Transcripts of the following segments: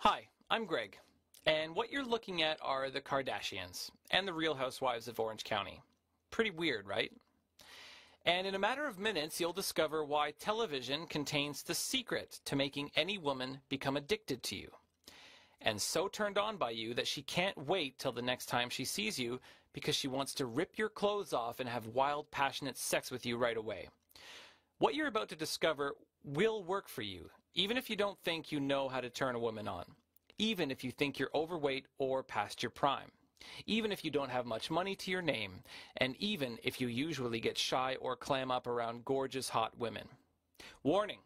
Hi, I'm Greg, and what you're looking at are the Kardashians and the Real Housewives of Orange County. Pretty weird, right? And in a matter of minutes, you'll discover why television contains the secret to making any woman become addicted to you, and so turned on by you that she can't wait till the next time she sees you because she wants to rip your clothes off and have wild, passionate sex with you right away. What you're about to discover will work for you, even if you don't think you know how to turn a woman on, even if you think you're overweight or past your prime, even if you don't have much money to your name, and even if you usually get shy or clam up around gorgeous hot women. Warning!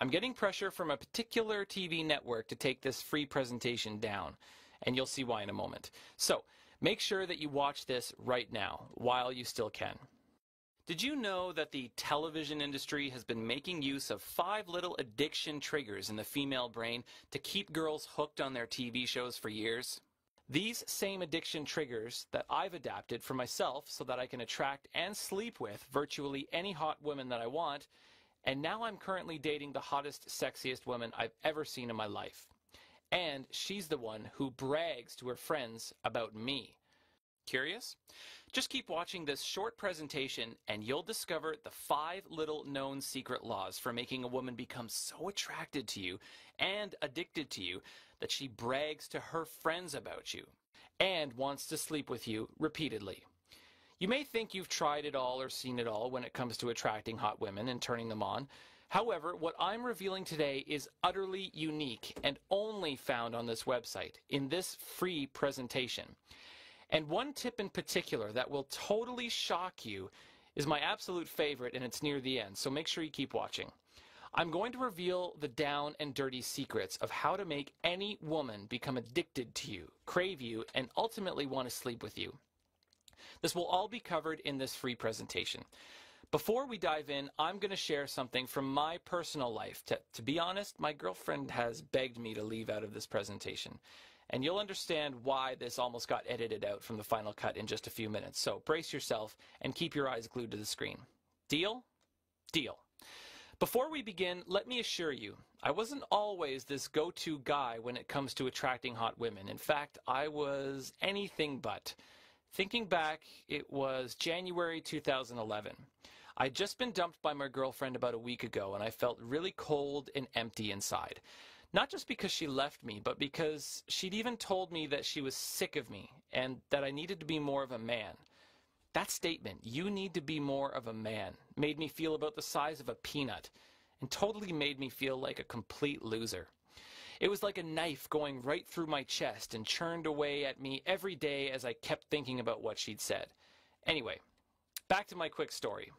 I'm getting pressure from a particular TV network to take this free presentation down, and you'll see why in a moment. So, make sure that you watch this right now, while you still can. Did you know that the television industry has been making use of 5 little addiction triggers in the female brain to keep girls hooked on their TV shows for years? These same addiction triggers that I've adapted for myself so that I can attract and sleep with virtually any hot woman that I want, and now I'm currently dating the hottest, sexiest woman I've ever seen in my life. And she's the one who brags to her friends about me. Curious? Just keep watching this short presentation and you'll discover the 5 little known secret laws for making a woman become so attracted to you and addicted to you that she brags to her friends about you and wants to sleep with you repeatedly. You may think you've tried it all or seen it all when it comes to attracting hot women and turning them on. However, what I'm revealing today is utterly unique and only found on this website in this free presentation. And one tip in particular that will totally shock you is my absolute favorite, and it's near the end, so make sure you keep watching. I'm going to reveal the down and dirty secrets of how to make any woman become addicted to you, crave you, and ultimately want to sleep with you. This will all be covered in this free presentation. Before we dive in, I'm going to share something from my personal life. To be honest, my girlfriend has begged me to leave out of this presentation. And you'll understand why this almost got edited out from the final cut in just a few minutes. So brace yourself and keep your eyes glued to the screen. Deal? Deal. Before we begin, let me assure you, I wasn't always this go-to guy when it comes to attracting hot women. In fact, I was anything but. Thinking back, it was January 2011. I'd just been dumped by my girlfriend about a week ago, and I felt really cold and empty inside. Not just because she left me, but because she'd even told me that she was sick of me and that I needed to be more of a man. That statement, "you need to be more of a man," made me feel about the size of a peanut and totally made me feel like a complete loser. It was like a knife going right through my chest and churned away at me every day as I kept thinking about what she'd said. Anyway, back to my quick story.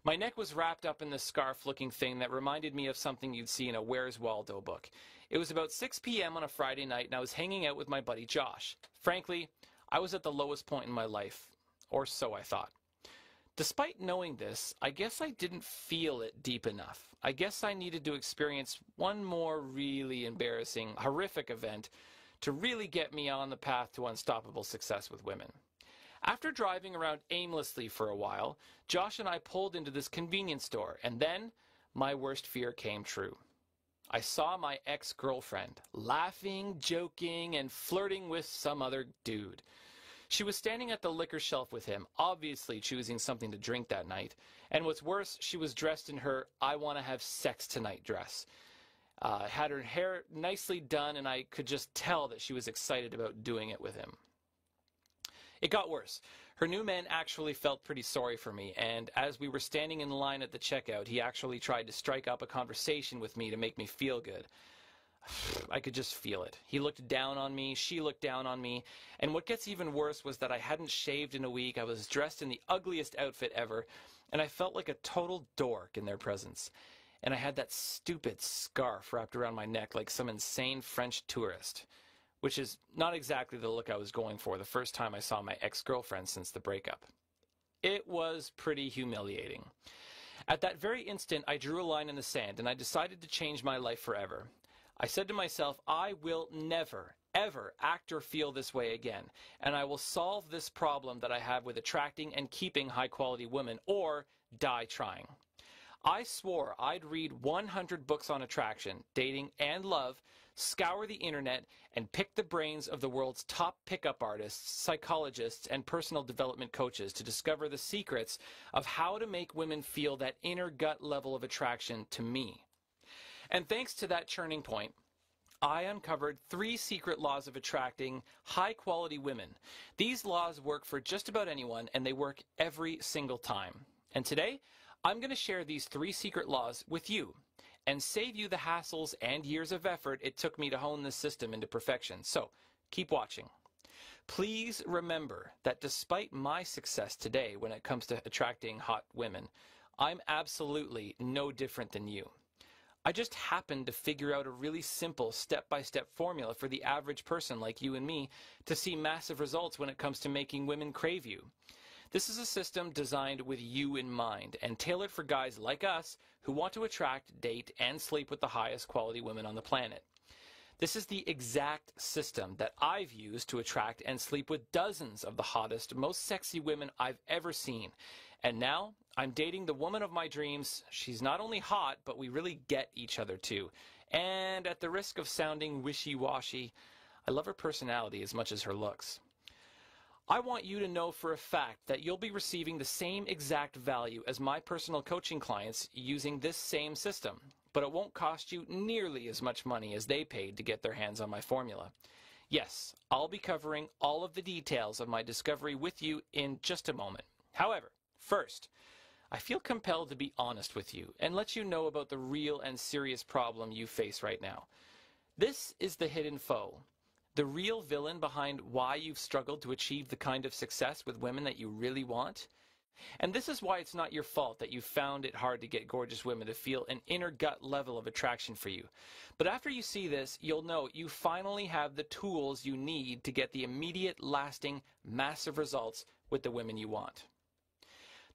My neck was wrapped up in this scarf-looking thing that reminded me of something you'd see in a Where's Waldo book. It was about 6 p.m. on a Friday night, and I was hanging out with my buddy Josh. Frankly, I was at the lowest point in my life, or so I thought. Despite knowing this, I guess I didn't feel it deep enough. I guess I needed to experience one more really embarrassing, horrific event to really get me on the path to unstoppable success with women. After driving around aimlessly for a while, Josh and I pulled into this convenience store, and then my worst fear came true. I saw my ex-girlfriend laughing, joking, and flirting with some other dude. She was standing at the liquor shelf with him, obviously choosing something to drink that night. And what's worse, she was dressed in her "I want to have sex tonight" dress. Had her hair nicely done, and I could just tell that she was excited about doing it with him. It got worse. Her new man actually felt pretty sorry for me, and as we were standing in line at the checkout, he actually tried to strike up a conversation with me to make me feel good. I could just feel it. He looked down on me, she looked down on me, and what gets even worse was that I hadn't shaved in a week, I was dressed in the ugliest outfit ever, and I felt like a total dork in their presence. And I had that stupid scarf wrapped around my neck like some insane French tourist, which is not exactly the look I was going for the first time I saw my ex-girlfriend since the breakup. It was pretty humiliating. At that very instant, I drew a line in the sand, and I decided to change my life forever. I said to myself, I will never, ever act or feel this way again, and I will solve this problem that I have with attracting and keeping high-quality women, or die trying. I swore I'd read 100 books on attraction, dating, and love scour the internet, and pick the brains of the world's top pickup artists, psychologists, and personal development coaches to discover the secrets of how to make women feel that inner gut level of attraction to me. And thanks to that churning point, I uncovered 3 secret laws of attracting high-quality women. These laws work for just about anyone, and they work every single time. And today, I'm going to share these 3 secret laws with you and save you the hassles and years of effort it took me to hone this system into perfection. So, keep watching. Please remember that despite my success today when it comes to attracting hot women, I'm absolutely no different than you. I just happened to figure out a really simple step-by-step formula for the average person like you and me to see massive results when it comes to making women crave you. This is a system designed with you in mind and tailored for guys like us who want to attract, date, and sleep with the highest quality women on the planet. This is the exact system that I've used to attract and sleep with dozens of the hottest, most sexy women I've ever seen. And now, I'm dating the woman of my dreams. She's not only hot, but we really get each other too. And at the risk of sounding wishy-washy, I love her personality as much as her looks. I want you to know for a fact that you'll be receiving the same exact value as my personal coaching clients using this same system, but it won't cost you nearly as much money as they paid to get their hands on my formula. Yes, I'll be covering all of the details of my discovery with you in just a moment. However, first, I feel compelled to be honest with you and let you know about the real and serious problem you face right now. This is the hidden foe. The real villain behind why you've struggled to achieve the kind of success with women that you really want. And this is why it's not your fault that you found it hard to get gorgeous women to feel an inner gut level of attraction for you. But after you see this, you'll know you finally have the tools you need to get the immediate, lasting, massive results with the women you want.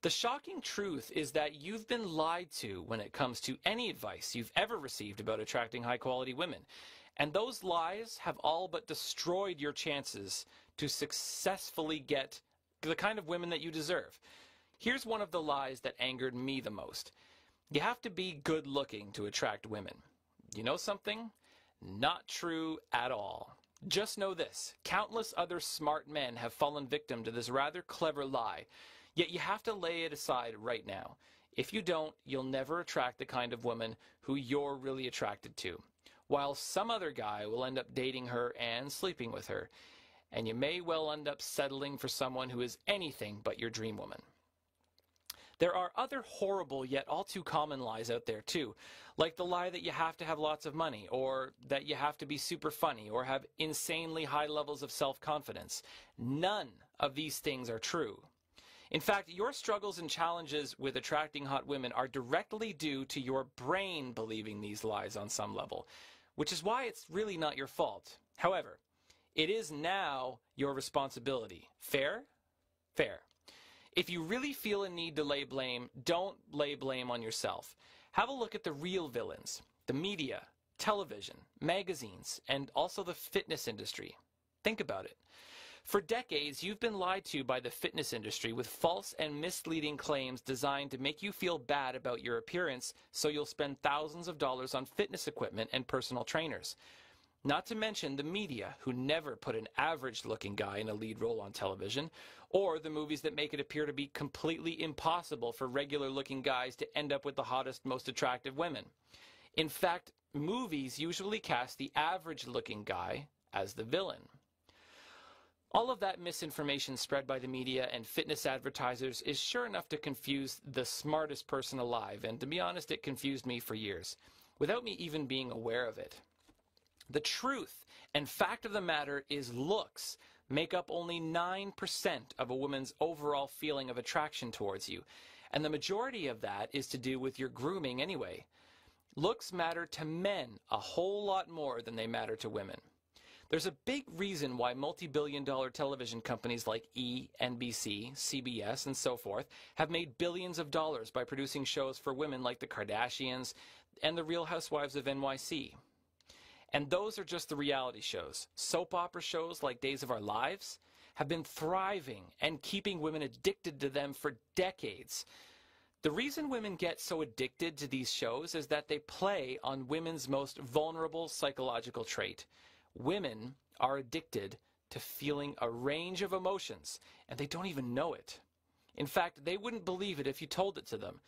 The shocking truth is that you've been lied to when it comes to any advice you've ever received about attracting high-quality women. And those lies have all but destroyed your chances to successfully get the kind of women that you deserve. Here's one of the lies that angered me the most. You have to be good looking to attract women. You know something? Not true at all. Just know this. Countless other smart men have fallen victim to this rather clever lie. Yet you have to lay it aside right now. If you don't, you'll never attract the kind of woman who you're really attracted to, while some other guy will end up dating her and sleeping with her. And you may well end up settling for someone who is anything but your dream woman. There are other horrible yet all too common lies out there too, like the lie that you have to have lots of money, or that you have to be super funny, or have insanely high levels of self-confidence. None of these things are true. In fact, your struggles and challenges with attracting hot women are directly due to your brain believing these lies on some level, which is why it's really not your fault. However, it is now your responsibility. Fair? Fair. If you really feel a need to lay blame, don't lay blame on yourself. Have a look at the real villains, the media, television, magazines, and also the fitness industry. Think about it. For decades, you've been lied to by the fitness industry with false and misleading claims designed to make you feel bad about your appearance, so you'll spend thousands of dollars on fitness equipment and personal trainers. Not to mention the media, who never put an average-looking guy in a lead role on television, or the movies that make it appear to be completely impossible for regular-looking guys to end up with the hottest, most attractive women. In fact, movies usually cast the average-looking guy as the villain. All of that misinformation spread by the media and fitness advertisers is sure enough to confuse the smartest person alive, and to be honest, it confused me for years, without me even being aware of it. The truth and fact of the matter is looks make up only 9% of a woman's overall feeling of attraction towards you, and the majority of that is to do with your grooming anyway. Looks matter to men a whole lot more than they matter to women. There's a big reason why multi-billion-dollar television companies like E!, NBC, CBS, and so forth have made billions of dollars by producing shows for women like the Kardashians and the Real Housewives of NYC. And those are just the reality shows. Soap opera shows like Days of Our Lives have been thriving and keeping women addicted to them for decades. The reason women get so addicted to these shows is that they play on women's most vulnerable psychological trait. Women are addicted to feeling a range of emotions, and they don't even know it. In fact, they wouldn't believe it if you told it to them.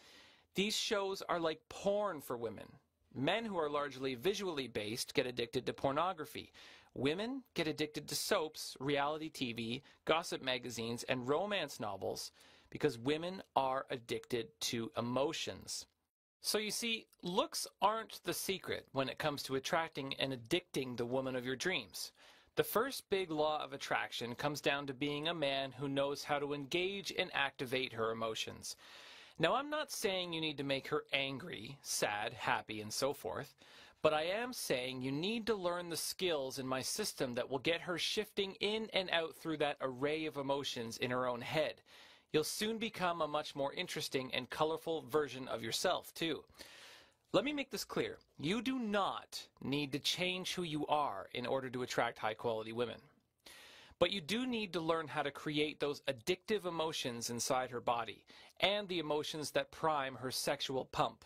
These shows are like porn for women. Men who are largely visually based get addicted to pornography. Women get addicted to soaps, reality TV, gossip magazines, and romance novels because women are addicted to emotions. So you see, looks aren't the secret when it comes to attracting and addicting the woman of your dreams. The first big law of attraction comes down to being a man who knows how to engage and activate her emotions. Now, I'm not saying you need to make her angry, sad, happy, and so forth, but I am saying you need to learn the skills in my system that will get her shifting in and out through that array of emotions in her own head. You'll soon become a much more interesting and colorful version of yourself, too. Let me make this clear. You do not need to change who you are in order to attract high-quality women. But you do need to learn how to create those addictive emotions inside her body and the emotions that prime her sexual pump.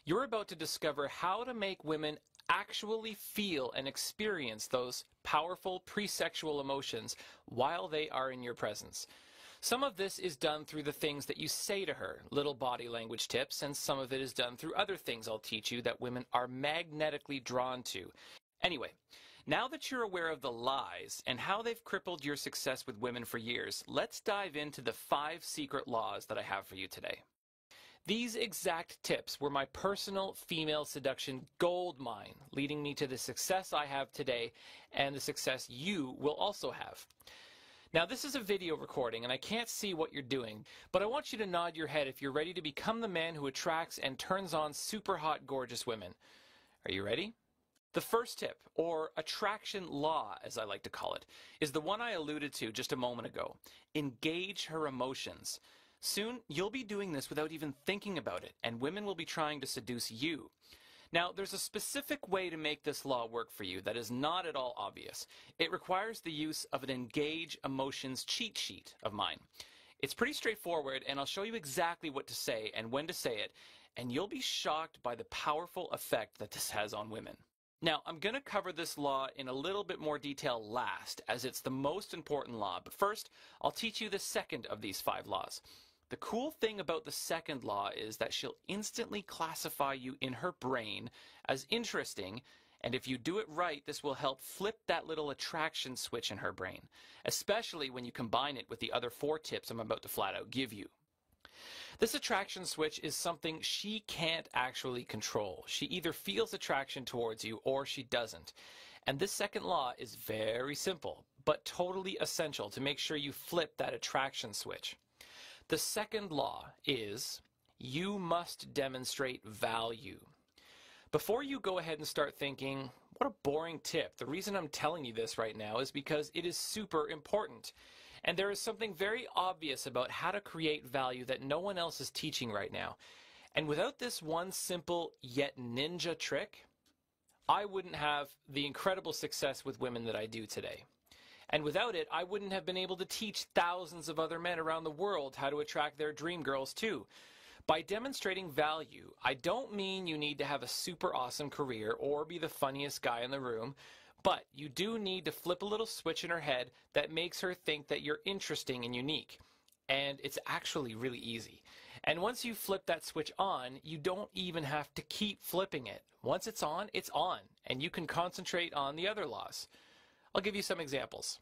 You're about to discover how to make women actually feel and experience those powerful pre-sexual emotions while they are in your presence. Some of this is done through the things that you say to her, little body language tips, and some of it is done through other things I'll teach you that women are magnetically drawn to. Anyway, now that you're aware of the lies and how they've crippled your success with women for years, let's dive into the 5 secret laws that I have for you today. These exact tips were my personal female seduction gold mine, leading me to the success I have today and the success you will also have. Now, this is a video recording, and I can't see what you're doing, but I want you to nod your head if you're ready to become the man who attracts and turns on super hot, gorgeous women. Are you ready? The first tip, or attraction law, as I like to call it, is the one I alluded to just a moment ago. Engage her emotions. Soon, you'll be doing this without even thinking about it, and women will be trying to seduce you. Now, there's a specific way to make this law work for you that is not at all obvious. It requires the use of an Engage Emotions cheat sheet of mine. It's pretty straightforward, and I'll show you exactly what to say and when to say it, and you'll be shocked by the powerful effect that this has on women. Now, I'm going to cover this law in a little bit more detail last, as it's the most important law, but first, I'll teach you the second of these 5 laws. The cool thing about the second law is that she'll instantly classify you in her brain as interesting, and if you do it right, this will help flip that little attraction switch in her brain, especially when you combine it with the other 4 tips I'm about to flat out give you. This attraction switch is something she can't actually control. She either feels attraction towards you or she doesn't. And this second law is very simple, but totally essential to make sure you flip that attraction switch. The second law is you must demonstrate value. Before you go ahead and start thinking, what a boring tip, the reason I'm telling you this right now is because it is super important. And there is something very obvious about how to create value that no one else is teaching right now. And without this one simple yet ninja trick, I wouldn't have the incredible success with women that I do today. And without it, I wouldn't have been able to teach thousands of other men around the world how to attract their dream girls too. By demonstrating value, I don't mean you need to have a super awesome career or be the funniest guy in the room, but you do need to flip a little switch in her head that makes her think that you're interesting and unique. And it's actually really easy. And once you flip that switch on, you don't even have to keep flipping it. Once it's on, and you can concentrate on the other laws. I'll give you some examples.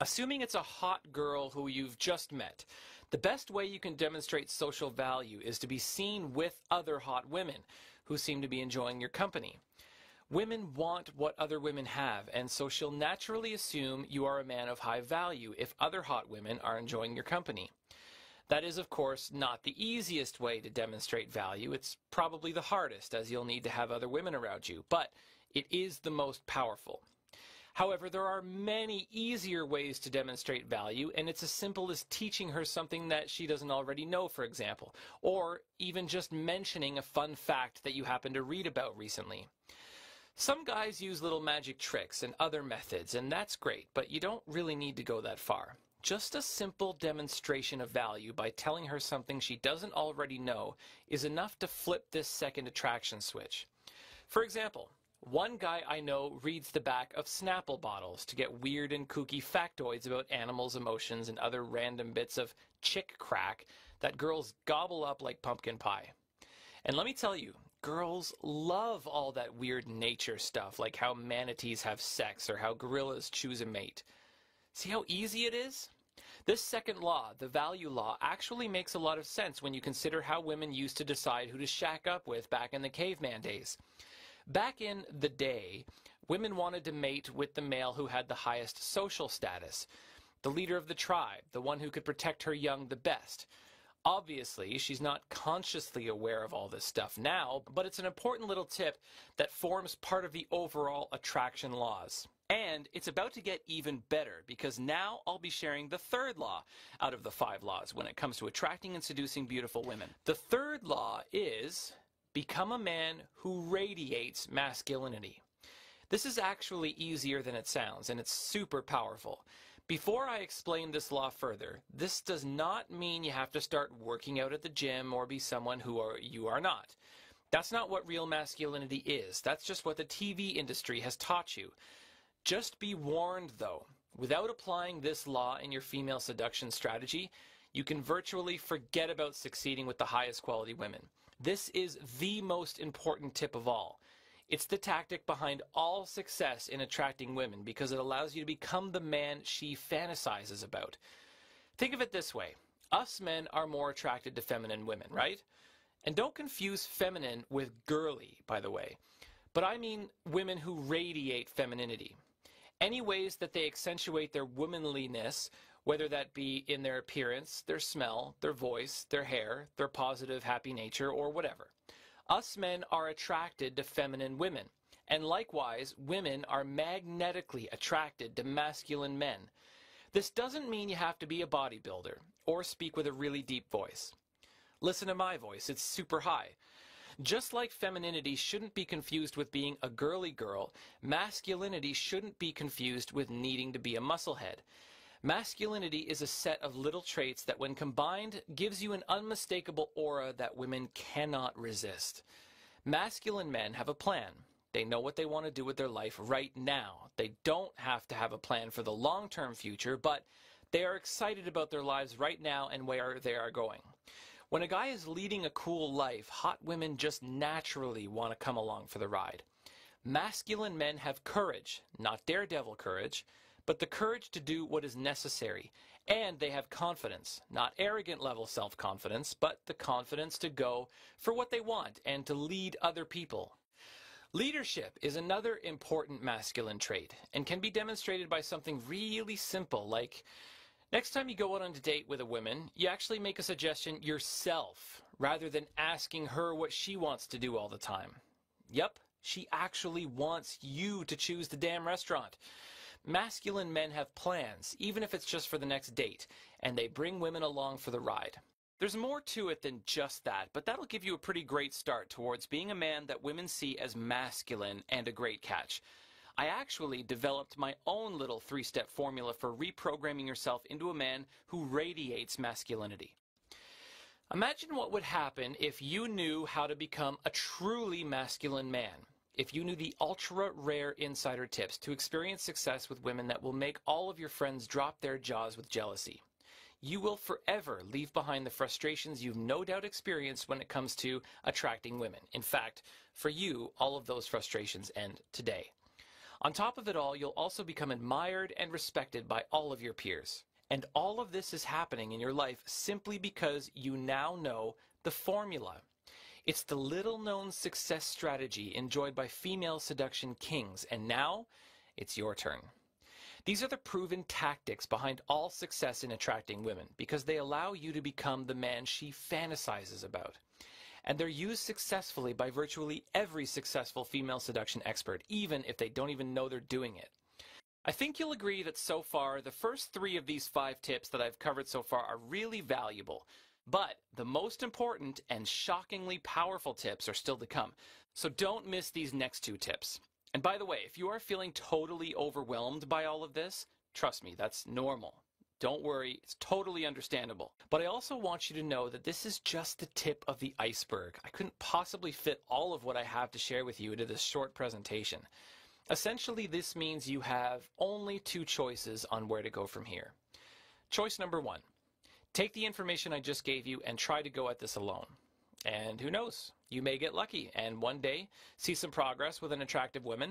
Assuming it's a hot girl who you've just met, the best way you can demonstrate social value is to be seen with other hot women who seem to be enjoying your company. Women want what other women have, and so she'll naturally assume you are a man of high value if other hot women are enjoying your company. That is, of course, not the easiest way to demonstrate value. It's probably the hardest, as you'll need to have other women around you, but it is the most powerful. However, there are many easier ways to demonstrate value, and it's as simple as teaching her something that she doesn't already know, for example, or even just mentioning a fun fact that you happen to read about recently. Some guys use little magic tricks and other methods, and that's great, but you don't really need to go that far. Just a simple demonstration of value by telling her something she doesn't already know is enough to flip this second attraction switch. For example, one guy I know reads the back of Snapple bottles to get weird and kooky factoids about animals' emotions and other random bits of chick crack that girls gobble up like pumpkin pie. And let me tell you, girls love all that weird nature stuff, like how manatees have sex or how gorillas choose a mate. See how easy it is? This second law, the value law, actually makes a lot of sense when you consider how women used to decide who to shack up with back in the caveman days. Back in the day, women wanted to mate with the male who had the highest social status, the leader of the tribe, the one who could protect her young the best. Obviously, she's not consciously aware of all this stuff now, but it's an important little tip that forms part of the overall attraction laws. And it's about to get even better because now I'll be sharing the third law out of the 5 laws when it comes to attracting and seducing beautiful women. The third law is become a man who radiates masculinity. This is actually easier than it sounds, and it's super powerful. Before I explain this law further, this does not mean you have to start working out at the gym or be someone who you are not. That's not what real masculinity is. That's just what the TV industry has taught you. Just be warned, though. Without applying this law in your female seduction strategy, you can virtually forget about succeeding with the highest quality women. This is the most important tip of all. It's the tactic behind all success in attracting women because it allows you to become the man she fantasizes about. Think of it this way. Us men are more attracted to feminine women, right? And don't confuse feminine with girly, by the way. But I mean women who radiate femininity. Any ways that they accentuate their womanliness, whether that be in their appearance, their smell, their voice, their hair, their positive, happy nature, or whatever. Us men are attracted to feminine women, and likewise, women are magnetically attracted to masculine men. This doesn't mean you have to be a bodybuilder or speak with a really deep voice. Listen to my voice, it's super high. Just like femininity shouldn't be confused with being a girly girl, masculinity shouldn't be confused with needing to be a musclehead. Masculinity is a set of little traits that when combined gives you an unmistakable aura that women cannot resist. Masculine men have a plan. They know what they want to do with their life right now. They don't have to have a plan for the long-term future, but they are excited about their lives right now and where they are going. When a guy is leading a cool life, hot women just naturally want to come along for the ride. Masculine men have courage, not daredevil courage, but the courage to do what is necessary. And they have confidence, not arrogant level self-confidence, but the confidence to go for what they want and to lead other people. Leadership is another important masculine trait and can be demonstrated by something really simple like next time you go out on a date with a woman, you actually make a suggestion yourself rather than asking her what she wants to do all the time. Yep, she actually wants you to choose the damn restaurant. Masculine men have plans, even if it's just for the next date, and they bring women along for the ride. There's more to it than just that, but that'll give you a pretty great start towards being a man that women see as masculine and a great catch. I actually developed my own little 3-step formula for reprogramming yourself into a man who radiates masculinity. Imagine what would happen if you knew how to become a truly masculine man. If you knew the ultra-rare insider tips to experience success with women that will make all of your friends drop their jaws with jealousy. You will forever leave behind the frustrations you've no doubt experienced when it comes to attracting women. In fact, for you, all of those frustrations end today. On top of it all, you'll also become admired and respected by all of your peers. And all of this is happening in your life simply because you now know the formula. It's the little-known success strategy enjoyed by female seduction kings, and now it's your turn. These are the proven tactics behind all success in attracting women because they allow you to become the man she fantasizes about. And they're used successfully by virtually every successful female seduction expert, even if they don't even know they're doing it. I think you'll agree that so far, the first 3 of these 5 tips that I've covered so far are really valuable. But the most important and shockingly powerful tips are still to come. So don't miss these next 2 tips. And by the way, if you are feeling totally overwhelmed by all of this, trust me, that's normal. Don't worry, it's totally understandable. But I also want you to know that this is just the tip of the iceberg. I couldn't possibly fit all of what I have to share with you into this short presentation. Essentially, this means you have only two choices on where to go from here. Choice number one, take the information I just gave you and try to go at this alone. And who knows, you may get lucky and one day see some progress with an attractive woman.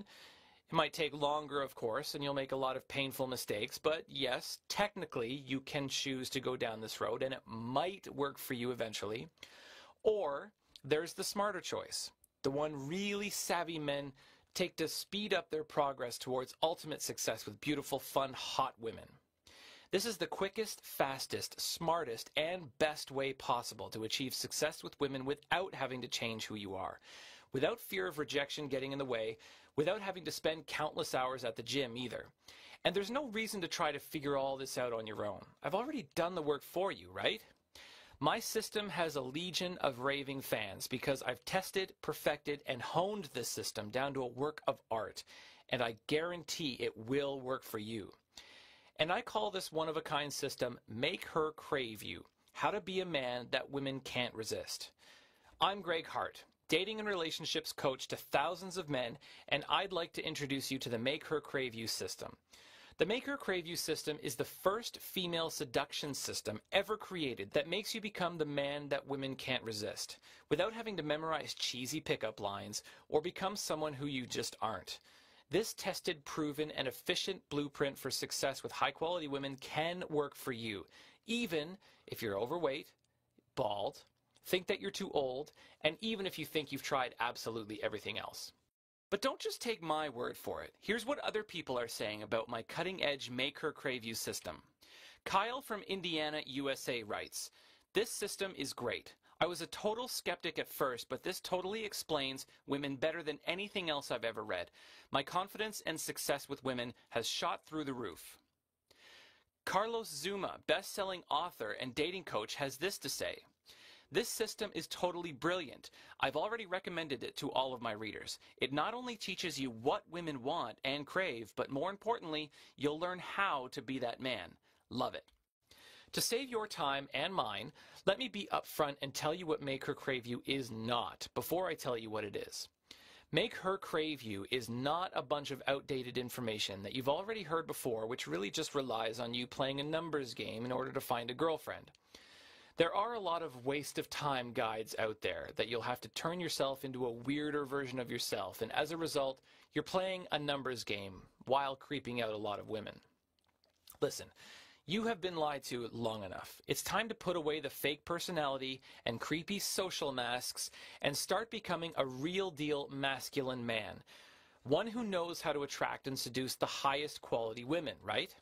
It might take longer, of course, and you'll make a lot of painful mistakes, but yes, technically you can choose to go down this road and it might work for you eventually. Or there's the smarter choice, the one really savvy men take to speed up their progress towards ultimate success with beautiful, fun, hot women. This is the quickest, fastest, smartest, and best way possible to achieve success with women without having to change who you are, without fear of rejection getting in the way, without having to spend countless hours at the gym either. And there's no reason to try to figure all this out on your own. I've already done the work for you, right? My system has a legion of raving fans because I've tested, perfected, and honed this system down to a work of art, and I guarantee it will work for you. And I call this one-of-a-kind system Make Her Crave You, how to be a man that women can't resist. I'm Greg Hart, dating and relationships coach to thousands of men, and I'd like to introduce you to the Make Her Crave You system. The Make Her Crave You system is the first female seduction system ever created that makes you become the man that women can't resist, without having to memorize cheesy pickup lines or become someone who you just aren't. This tested, proven, and efficient blueprint for success with high-quality women can work for you, even if you're overweight, bald, think that you're too old, and even if you think you've tried absolutely everything else. But don't just take my word for it. Here's what other people are saying about my cutting-edge Make Her Crave You system. Kyle from Indiana, USA writes, "This system is great. I was a total skeptic at first, but this totally explains women better than anything else I've ever read. My confidence and success with women has shot through the roof." Carlos Zuma, best-selling author and dating coach, has this to say, "This system is totally brilliant. I've already recommended it to all of my readers. It not only teaches you what women want and crave, but more importantly, you'll learn how to be that man. Love it." To save your time and mine, let me be upfront and tell you what Make Her Crave You is not before I tell you what it is. Make Her Crave You is not a bunch of outdated information that you've already heard before, which really just relies on you playing a numbers game in order to find a girlfriend. There are a lot of waste of time guides out there that you'll have to turn yourself into a weirder version of yourself, and as a result, you're playing a numbers game while creeping out a lot of women. Listen, you have been lied to long enough. It's time to put away the fake personality and creepy social masks and start becoming a real deal masculine man. One who knows how to attract and seduce the highest quality women, right?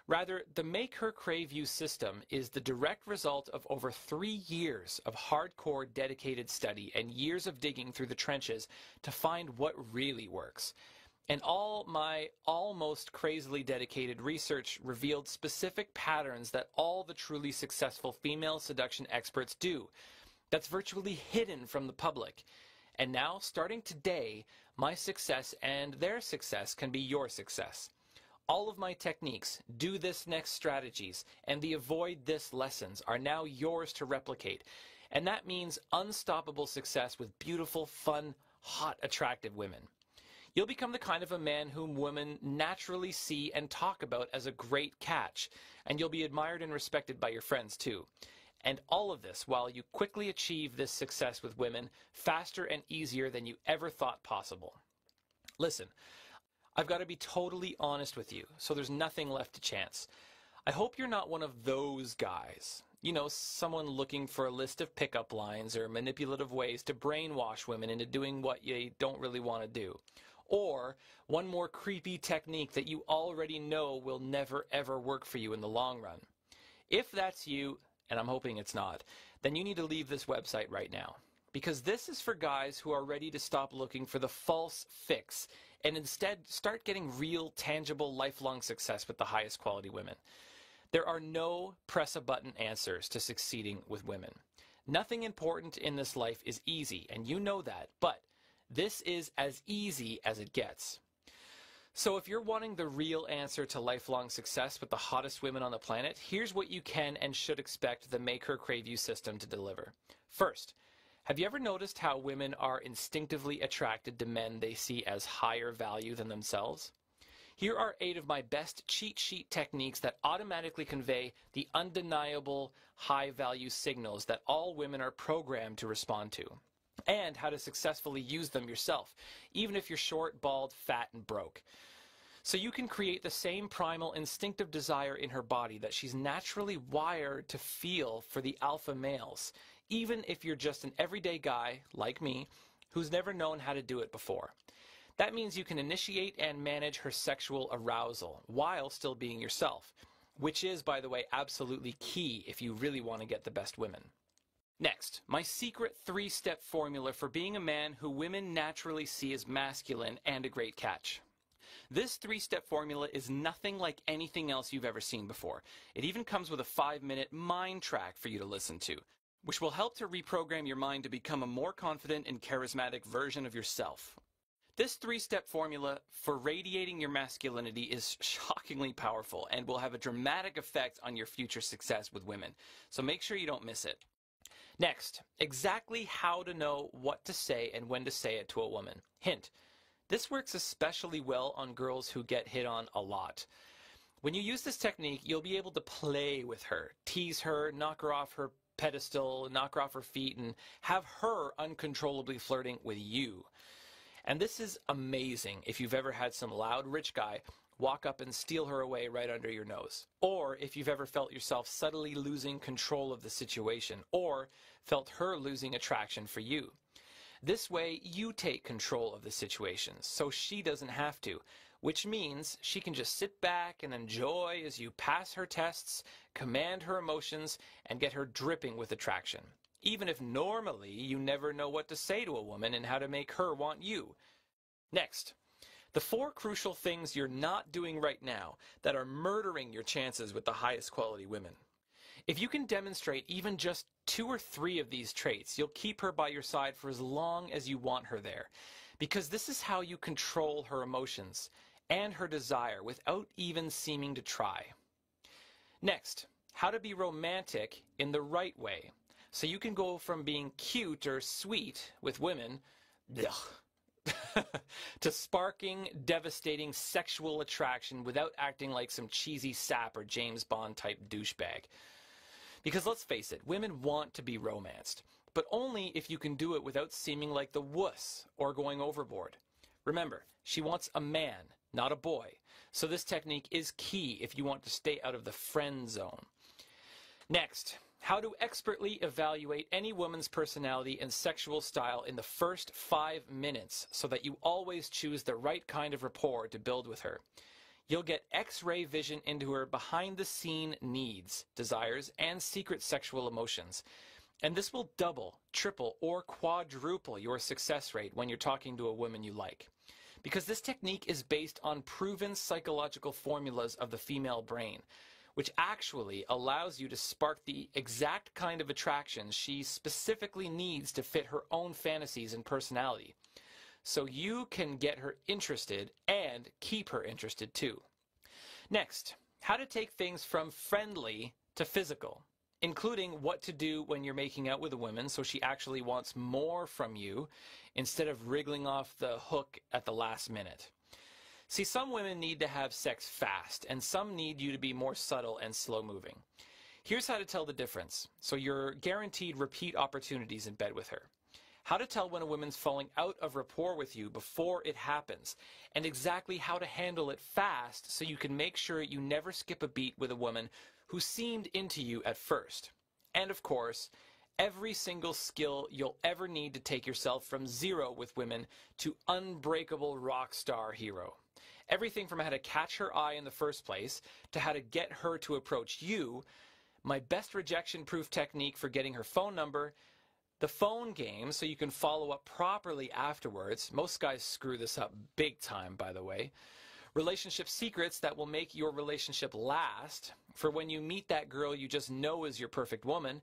Rather, the Make Her Crave You system is the direct result of over 3 years of hardcore dedicated study and years of digging through the trenches to find what really works. And all my almost crazily dedicated research revealed specific patterns that all the truly successful female seduction experts do. That's virtually hidden from the public. And now, starting today, my success and their success can be your success. All of my techniques, do this next strategies, and the avoid this lessons are now yours to replicate. And that means unstoppable success with beautiful, fun, hot, attractive women. You'll become the kind of a man whom women naturally see and talk about as a great catch, and you'll be admired and respected by your friends too. And all of this while you quickly achieve this success with women faster and easier than you ever thought possible. Listen, I've got to be totally honest with you, so there's nothing left to chance. I hope you're not one of those guys. You know, someone looking for a list of pickup lines or manipulative ways to brainwash women into doing what you don't really want to do. Or one more creepy technique that you already know will never ever work for you in the long run. If that's you, and I'm hoping it's not, then you need to leave this website right now. Because this is for guys who are ready to stop looking for the false fix and instead start getting real, tangible, lifelong success with the highest quality women. There are no press-a-button answers to succeeding with women. Nothing important in this life is easy, and you know that, but this is as easy as it gets. So if you're wanting the real answer to lifelong success with the hottest women on the planet, here's what you can and should expect the Make Her Crave You system to deliver. First, have you ever noticed how women are instinctively attracted to men they see as higher value than themselves? Here are 8 of my best cheat sheet techniques that automatically convey the undeniable high value signals that all women are programmed to respond to, and how to successfully use them yourself, even if you're short, bald, fat, and broke. So you can create the same primal instinctive desire in her body that she's naturally wired to feel for the alpha males, even if you're just an everyday guy, like me, who's never known how to do it before. That means you can initiate and manage her sexual arousal while still being yourself, which is, by the way, absolutely key if you really want to get the best women. Next, my secret 3-step formula for being a man who women naturally see as masculine and a great catch. This 3-step formula is nothing like anything else you've ever seen before. It even comes with a 5-minute mind track for you to listen to, which will help to reprogram your mind to become a more confident and charismatic version of yourself. This 3-step formula for radiating your masculinity is shockingly powerful and will have a dramatic effect on your future success with women, so make sure you don't miss it. Next, exactly how to know what to say and when to say it to a woman. Hint, this works especially well on girls who get hit on a lot. When you use this technique, you'll be able to play with her, tease her, knock her off her pedestal, knock her off her feet, and have her uncontrollably flirting with you. And this is amazing if you've ever had some loud rich guy walk up and steal her away right under your nose. Or if you've ever felt yourself subtly losing control of the situation, or felt her losing attraction for you. This way, you take control of the situation, so she doesn't have to, which means she can just sit back and enjoy as you pass her tests, command her emotions, and get her dripping with attraction. Even if normally you never know what to say to a woman and how to make her want you. Next, the 4 crucial things you're not doing right now that are murdering your chances with the highest quality women. If you can demonstrate even just 2 or 3 of these traits, you'll keep her by your side for as long as you want her there, because this is how you control her emotions and her desire without even seeming to try. Next, how to be romantic in the right way. So you can go from being cute or sweet with women to sparking, devastating sexual attraction without acting like some cheesy sap or James Bond type douchebag. Because let's face it, women want to be romanced, but only if you can do it without seeming like the wuss or going overboard. Remember, she wants a man, not a boy, so this technique is key if you want to stay out of the friend zone. Next, how to expertly evaluate any woman's personality and sexual style in the first 5 minutes so that you always choose the right kind of rapport to build with her. You'll get X-ray vision into her behind-the-scene needs, desires, and secret sexual emotions. And this will double, triple, or quadruple your success rate when you're talking to a woman you like. Because this technique is based on proven psychological formulas of the female brain, which actually allows you to spark the exact kind of attraction she specifically needs to fit her own fantasies and personality. So you can get her interested and keep her interested too. Next, how to take things from friendly to physical, including what to do when you're making out with a woman so she actually wants more from you instead of wriggling off the hook at the last minute. See, some women need to have sex fast, and some need you to be more subtle and slow-moving. Here's how to tell the difference, so you're guaranteed repeat opportunities in bed with her. How to tell when a woman's falling out of rapport with you before it happens, and exactly how to handle it fast so you can make sure you never skip a beat with a woman who seemed into you at first. And of course, every single skill you'll ever need to take yourself from 0 with women to unbreakable rock star hero. Everything from how to catch her eye in the first place, to how to get her to approach you, my best rejection-proof technique for getting her phone number, the phone game so you can follow up properly afterwards. Most guys screw this up big time, by the way. Relationship secrets that will make your relationship last for when you meet that girl you just know is your perfect woman.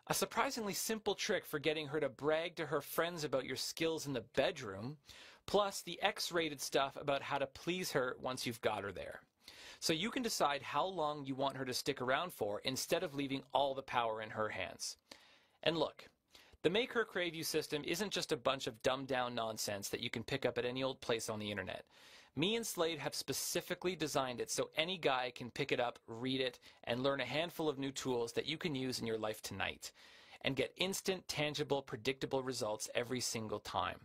A surprisingly simple trick for getting her to brag to her friends about your skills in the bedroom. plus the X-rated stuff about how to please her once you've got her there. So you can decide how long you want her to stick around for instead of leaving all the power in her hands. And look, the Make Her Crave You system isn't just a bunch of dumbed-down nonsense that you can pick up at any old place on the internet. Me and Slade have specifically designed it so any guy can pick it up, read it, and learn a handful of new tools that you can use in your life tonight, and get instant, tangible, predictable results every single time.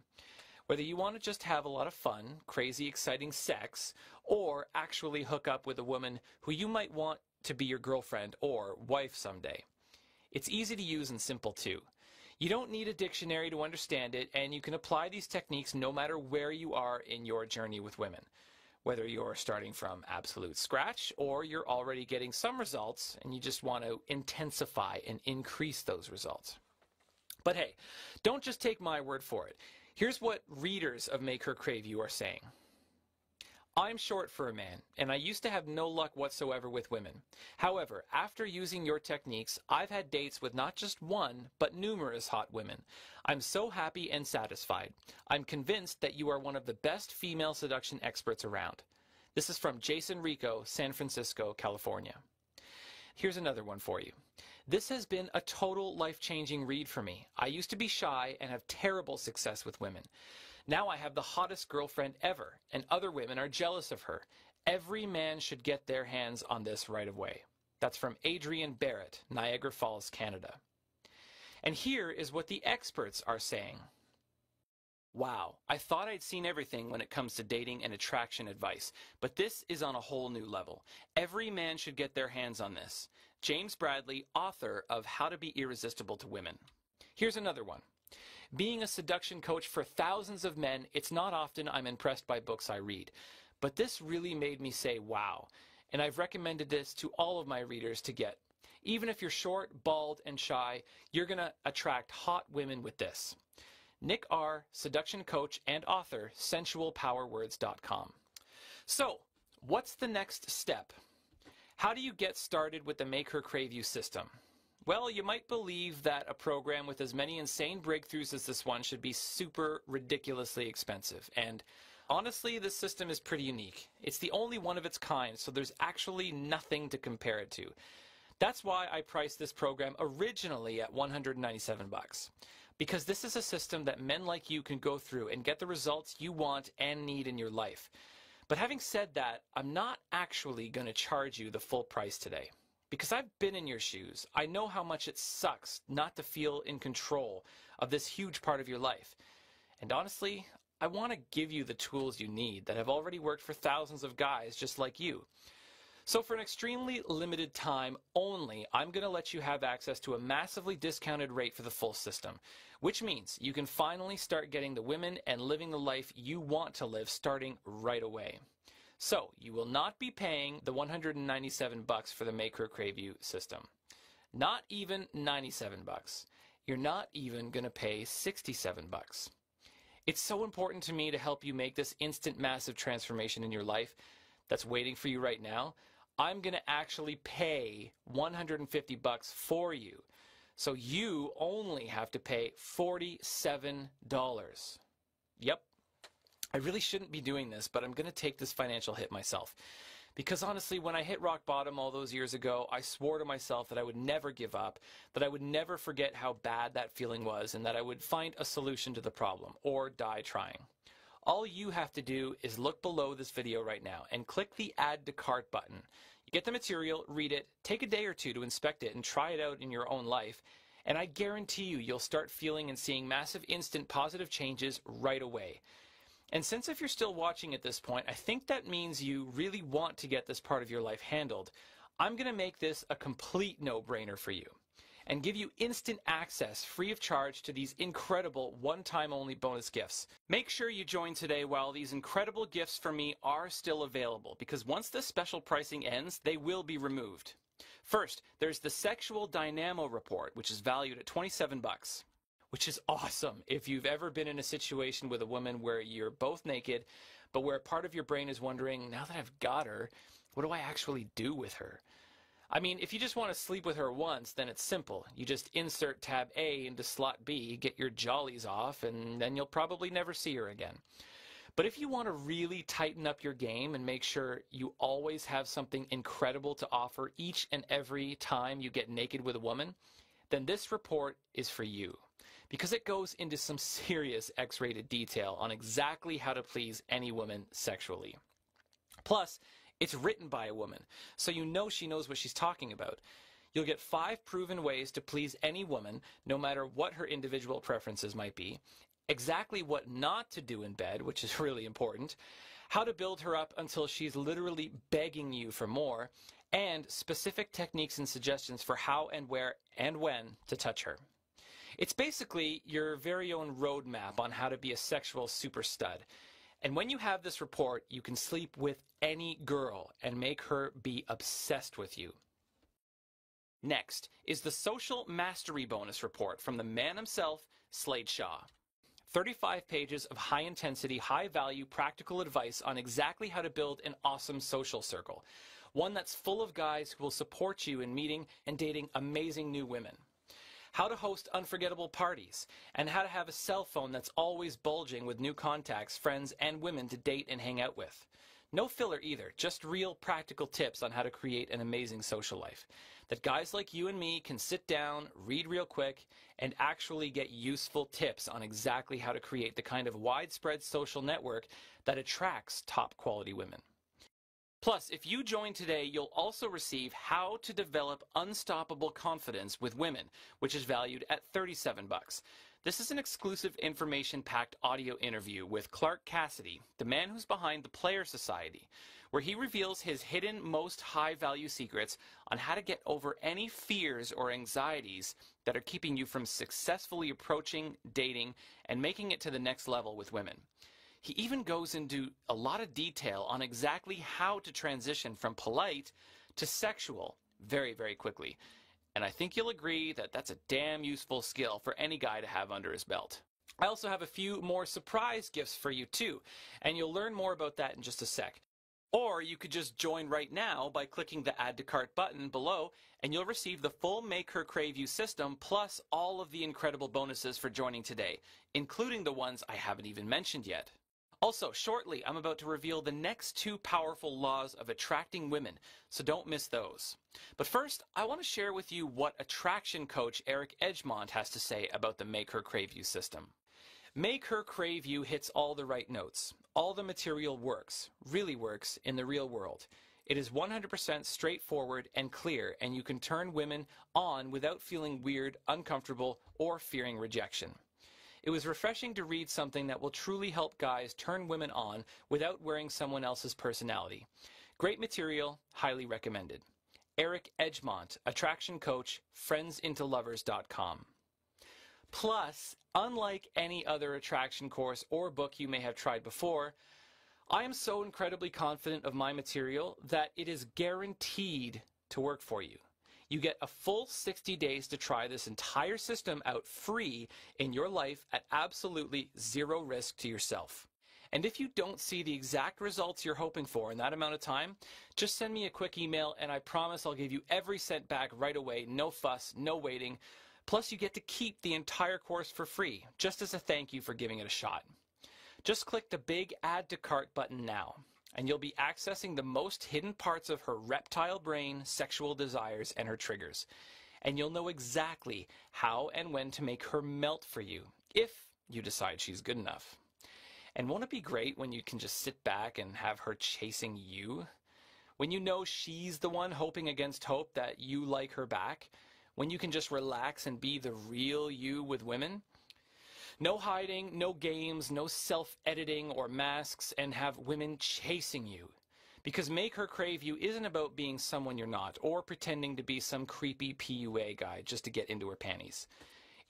Whether you want to just have a lot of fun, crazy, exciting sex, or actually hook up with a woman who you might want to be your girlfriend or wife someday. It's easy to use and simple too. You don't need a dictionary to understand it, and you can apply these techniques no matter where you are in your journey with women. Whether you're starting from absolute scratch or you're already getting some results and you just want to intensify and increase those results. But hey, don't just take my word for it. Here's what readers of Make Her Crave You are saying. I'm short for a man, and I used to have no luck whatsoever with women. However, after using your techniques, I've had dates with not just one, but numerous hot women. I'm so happy and satisfied. I'm convinced that you are one of the best female seduction experts around. This is from Jason Rico, San Francisco, California. Here's another one for you. This has been a total life-changing read for me. I used to be shy and have terrible success with women. Now I have the hottest girlfriend ever, and other women are jealous of her. Every man should get their hands on this right away. That's from Adrian Barrett, Niagara Falls, Canada. And here is what the experts are saying. Wow, I thought I'd seen everything when it comes to dating and attraction advice, but this is on a whole new level. Every man should get their hands on this. James Bradley, author of How to Be Irresistible to Women. Here's another one. Being a seduction coach for thousands of men, it's not often I'm impressed by books I read. But this really made me say, wow. And I've recommended this to all of my readers to get. Even if you're short, bald, and shy, you're going to attract hot women with this. Nick R., seduction coach and author, sensualpowerwords.com. So, what's the next step? How do you get started with the Make Her Crave You system? Well, you might believe that a program with as many insane breakthroughs as this one should be super ridiculously expensive. And honestly, this system is pretty unique. It's the only one of its kind, so there's actually nothing to compare it to. That's why I priced this program originally at $197. Because this is a system that men like you can go through and get the results you want and need in your life. But having said that, I'm not actually going to charge you the full price today. Because I've been in your shoes. I know how much it sucks not to feel in control of this huge part of your life. And honestly, I want to give you the tools you need that have already worked for thousands of guys just like you. So for an extremely limited time only, I'm going to let you have access to a massively discounted rate for the full system, which means you can finally start getting the women and living the life you want to live starting right away. So, you will not be paying the $197 for the Make Her Crave You system. Not even $97. You're not even going to pay $67. It's so important to me to help you make this instant massive transformation in your life that's waiting for you right now. I'm going to actually pay $150 for you. So you only have to pay $47. Yep. I really shouldn't be doing this, but I'm going to take this financial hit myself. Because honestly, when I hit rock bottom all those years ago, I swore to myself that I would never give up, that I would never forget how bad that feeling was, and that I would find a solution to the problem, or die trying. All you have to do is look below this video right now and click the Add to Cart button. You get the material, read it, take a day or two to inspect it and try it out in your own life, and I guarantee you'll start feeling and seeing massive instant positive changes right away. And since if you're still watching at this point, I think that means you really want to get this part of your life handled. I'm going to make this a complete no-brainer for you and give you instant access free of charge to these incredible one-time only bonus gifts. Make sure you join today while these incredible gifts from me are still available, because once this special pricing ends, they will be removed. First, there's the Sexual Dynamo Report, which is valued at $27. Which is awesome if you've ever been in a situation with a woman where you're both naked, but where part of your brain is wondering, now that I've got her, what do I actually do with her? I mean, if you just want to sleep with her once, then it's simple. You just insert tab A into slot B, get your jollies off, and then you'll probably never see her again. But if you want to really tighten up your game and make sure you always have something incredible to offer each and every time you get naked with a woman, then this report is for you, because it goes into some serious X-rated detail on exactly how to please any woman sexually. Plus, it's written by a woman, so you know she knows what she's talking about. You'll get 5 proven ways to please any woman, no matter what her individual preferences might be, exactly what not to do in bed, which is really important, how to build her up until she's literally begging you for more, and specific techniques and suggestions for how and where and when to touch her. It's basically your very own roadmap on how to be a sexual super stud. And when you have this report, you can sleep with any girl and make her be obsessed with you. Next is the Social Mastery Bonus Report from the man himself, Slade Shaw. 35 pages of high-intensity, high-value, practical advice on exactly how to build an awesome social circle. One that's full of guys who will support you in meeting and dating amazing new women. How to host unforgettable parties, and how to have a cell phone that's always bulging with new contacts, friends, and women to date and hang out with. No filler either, just real practical tips on how to create an amazing social life that guys like you and me can sit down, read real quick, and actually get useful tips on exactly how to create the kind of widespread social network that attracts top quality women. Plus, if you join today, you'll also receive How to Develop Unstoppable Confidence with Women, which is valued at $37. This is an exclusive information-packed audio interview with Clark Cassidy, the man who's behind the Player Society, where he reveals his hidden most high-value secrets on how to get over any fears or anxieties that are keeping you from successfully approaching, dating, and making it to the next level with women. He even goes into a lot of detail on exactly how to transition from polite to sexual very, very quickly. And I think you'll agree that that's a damn useful skill for any guy to have under his belt. I also have a few more surprise gifts for you too, and you'll learn more about that in just a sec. Or you could just join right now by clicking the Add to Cart button below, and you'll receive the full Make Her Crave You system plus all of the incredible bonuses for joining today, including the ones I haven't even mentioned yet. Also, shortly, I'm about to reveal the next 2 powerful laws of attracting women, so don't miss those. But first, I want to share with you what attraction coach Eric Edgemont has to say about the Make Her Crave You system. Make Her Crave You hits all the right notes. All the material works, really works, in the real world. It is 100% straightforward and clear, and you can turn women on without feeling weird, uncomfortable, or fearing rejection. It was refreshing to read something that will truly help guys turn women on without wearing someone else's personality. Great material, highly recommended. Eric Edgemont, attraction coach, friendsintolovers.com. Plus, unlike any other attraction course or book you may have tried before, I am so incredibly confident of my material that it is guaranteed to work for you. You get a full 60 days to try this entire system out free in your life at absolutely zero risk to yourself. And if you don't see the exact results you're hoping for in that amount of time, just send me a quick email and I promise I'll give you every cent back right away, no fuss, no waiting. Plus you get to keep the entire course for free, just as a thank you for giving it a shot. Just click the big Add to Cart button now, and you'll be accessing the most hidden parts of her reptile brain, sexual desires, and her triggers. And you'll know exactly how and when to make her melt for you, if you decide she's good enough. And won't it be great when you can just sit back and have her chasing you? When you know she's the one hoping against hope that you like her back? When you can just relax and be the real you with women? No hiding, no games, no self-editing or masks, and have women chasing you. Because Make Her Crave You isn't about being someone you're not, or pretending to be some creepy PUA guy just to get into her panties.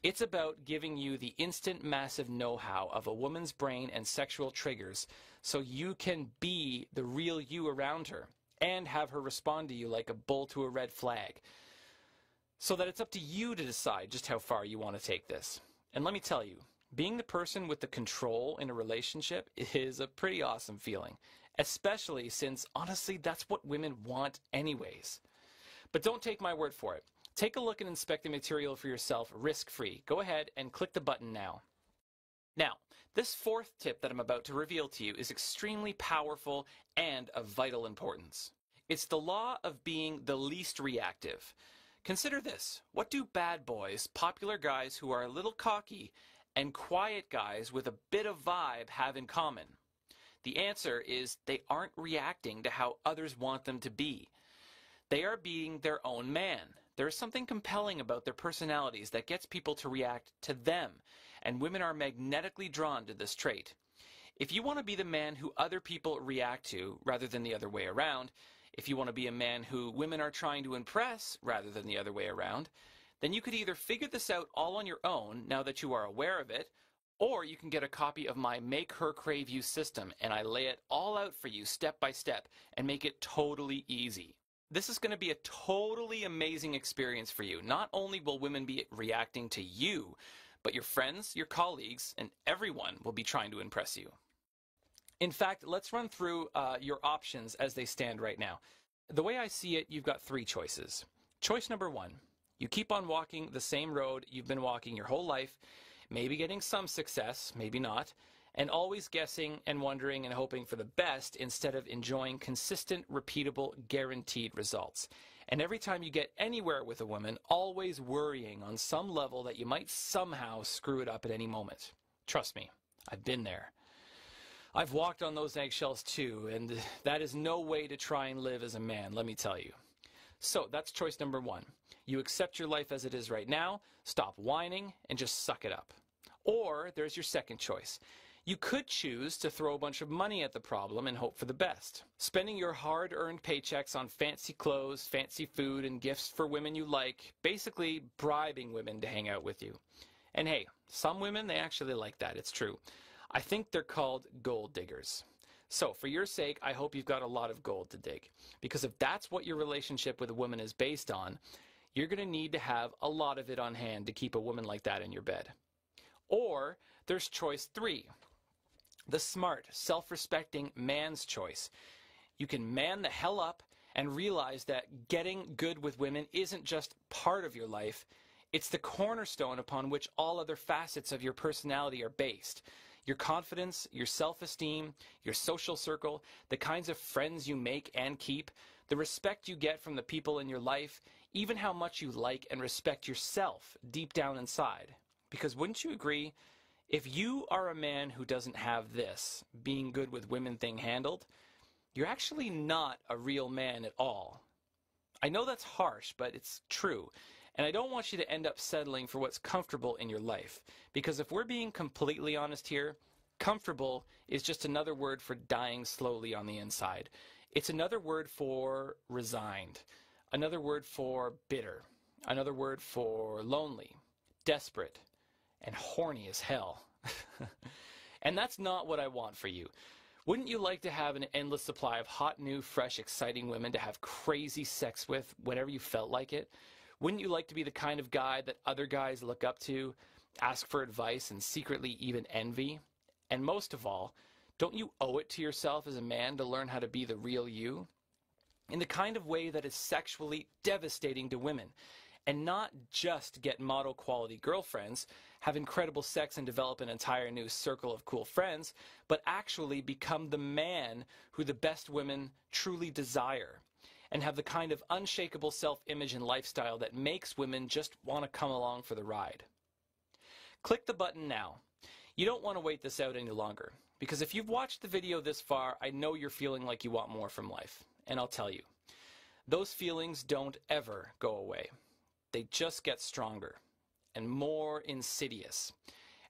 It's about giving you the instant massive know-how of a woman's brain and sexual triggers so you can be the real you around her and have her respond to you like a bull to a red flag. So that it's up to you to decide just how far you want to take this. And let me tell you, being the person with the control in a relationship is a pretty awesome feeling, especially since, honestly, that's what women want anyways. But don't take my word for it. Take a look and inspect the material for yourself risk-free. Go ahead and click the button now. Now, this fourth tip that I'm about to reveal to you is extremely powerful and of vital importance. It's the law of being the least reactive. Consider this. What do bad boys, popular guys who are a little cocky, and quiet guys with a bit of vibe have in common? The answer is they aren't reacting to how others want them to be. They are being their own man. There is something compelling about their personalities that gets people to react to them, and women are magnetically drawn to this trait. If you want to be the man who other people react to rather than the other way around, if you want to be a man who women are trying to impress rather than the other way around, then you could either figure this out all on your own now that you are aware of it, or you can get a copy of my Make Her Crave You system, and I lay it all out for you step by step and make it totally easy. This is going to be a totally amazing experience for you. Not only will women be reacting to you, but your friends, your colleagues, and everyone will be trying to impress you. In fact, let's run through your options as they stand right now. The way I see it, you've got three choices. Choice number one, you keep on walking the same road you've been walking your whole life, maybe getting some success, maybe not, and always guessing and wondering and hoping for the best instead of enjoying consistent, repeatable, guaranteed results. And every time you get anywhere with a woman, always worrying on some level that you might somehow screw it up at any moment. Trust me, I've been there. I've walked on those eggshells too, and that is no way to try and live as a man, let me tell you. So that's choice number one. You accept your life as it is right now, stop whining, and just suck it up. Or there's your second choice. You could choose to throw a bunch of money at the problem and hope for the best. Spending your hard-earned paychecks on fancy clothes, fancy food, and gifts for women you like, basically bribing women to hang out with you. And hey, some women, they actually like that, it's true. I think they're called gold diggers. So for your sake, I hope you've got a lot of gold to dig. Because if that's what your relationship with a woman is based on, you're going to need to have a lot of it on hand to keep a woman like that in your bed. Or there's choice three, the smart, self-respecting man's choice. You can man the hell up and realize that getting good with women isn't just part of your life, it's the cornerstone upon which all other facets of your personality are based. Your confidence, your self-esteem, your social circle, the kinds of friends you make and keep, the respect you get from the people in your life, even how much you like and respect yourself deep down inside. Because wouldn't you agree, if you are a man who doesn't have this, being good with women thing handled, you're actually not a real man at all. I know that's harsh, but it's true. And I don't want you to end up settling for what's comfortable in your life. Because if we're being completely honest here, comfortable is just another word for dying slowly on the inside. It's another word for resigned, another word for bitter, another word for lonely, desperate, and horny as hell. And that's not what I want for you. Wouldn't you like to have an endless supply of hot, new, fresh, exciting women to have crazy sex with whenever you felt like it? Wouldn't you like to be the kind of guy that other guys look up to, ask for advice, and secretly even envy? And most of all, don't you owe it to yourself as a man to learn how to be the real you? In the kind of way that is sexually devastating to women. And not just get model quality girlfriends, have incredible sex and develop an entire new circle of cool friends, but actually become the man who the best women truly desire. And have the kind of unshakable self-image and lifestyle that makes women just want to come along for the ride. Click the button now. You don't want to wait this out any longer, because if you've watched the video this far, I know you're feeling like you want more from life. And I'll tell you, those feelings don't ever go away. They just get stronger and more insidious.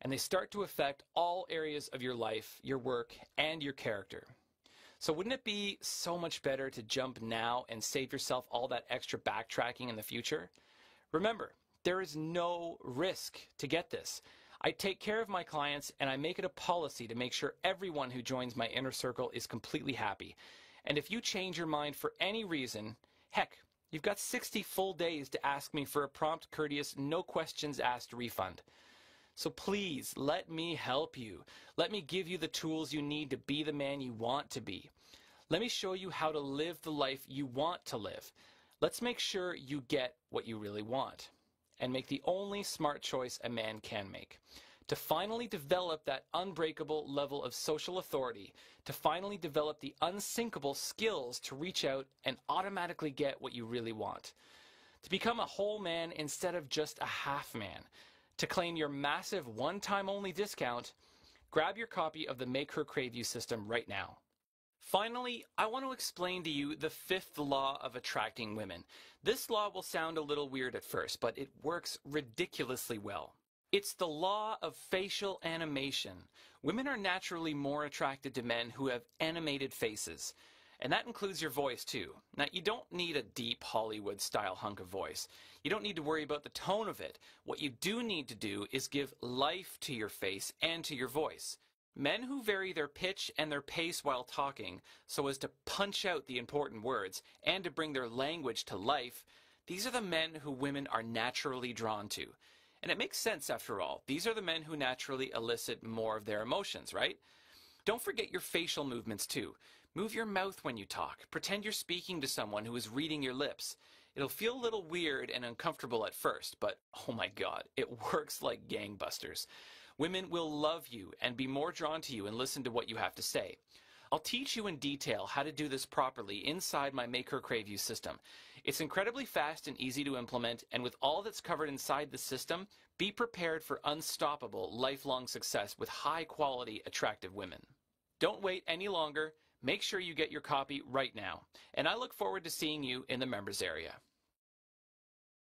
And they start to affect all areas of your life, your work, and your character. So wouldn't it be so much better to jump now and save yourself all that extra backtracking in the future? Remember, there is no risk to get this. I take care of my clients and I make it a policy to make sure everyone who joins my inner circle is completely happy. And if you change your mind for any reason, heck, you've got 60 full days to ask me for a prompt, courteous, no questions asked refund. So please, let me help you. Let me give you the tools you need to be the man you want to be. Let me show you how to live the life you want to live. Let's make sure you get what you really want and make the only smart choice a man can make. to finally develop that unbreakable level of social authority, to finally develop the unsinkable skills to reach out and automatically get what you really want, to become a whole man instead of just a half man, to claim your massive one-time only discount. Grab your copy of the Make Her Crave You system right now. Finally, I want to explain to you the fifth law of attracting women. This law will sound a little weird at first, but it works ridiculously well. It's the law of facial animation. Women are naturally more attracted to men who have animated faces. And that includes your voice too. Now, you don't need a deep Hollywood-style hunk of voice. You don't need to worry about the tone of it. What you do need to do is give life to your face and to your voice. Men who vary their pitch and their pace while talking so as to punch out the important words and to bring their language to life, these are the men who women are naturally drawn to. And it makes sense after all. These are the men who naturally elicit more of their emotions, right? Don't forget your facial movements too. Move your mouth when you talk. Pretend you're speaking to someone who is reading your lips. It'll feel a little weird and uncomfortable at first, but oh my God, it works like gangbusters. Women will love you and be more drawn to you and listen to what you have to say. I'll teach you in detail how to do this properly inside my Make Her Crave You system. It's incredibly fast and easy to implement, and with all that's covered inside the system, be prepared for unstoppable, lifelong success with high-quality, attractive women. Don't wait any longer. Make sure you get your copy right now, and I look forward to seeing you in the members area.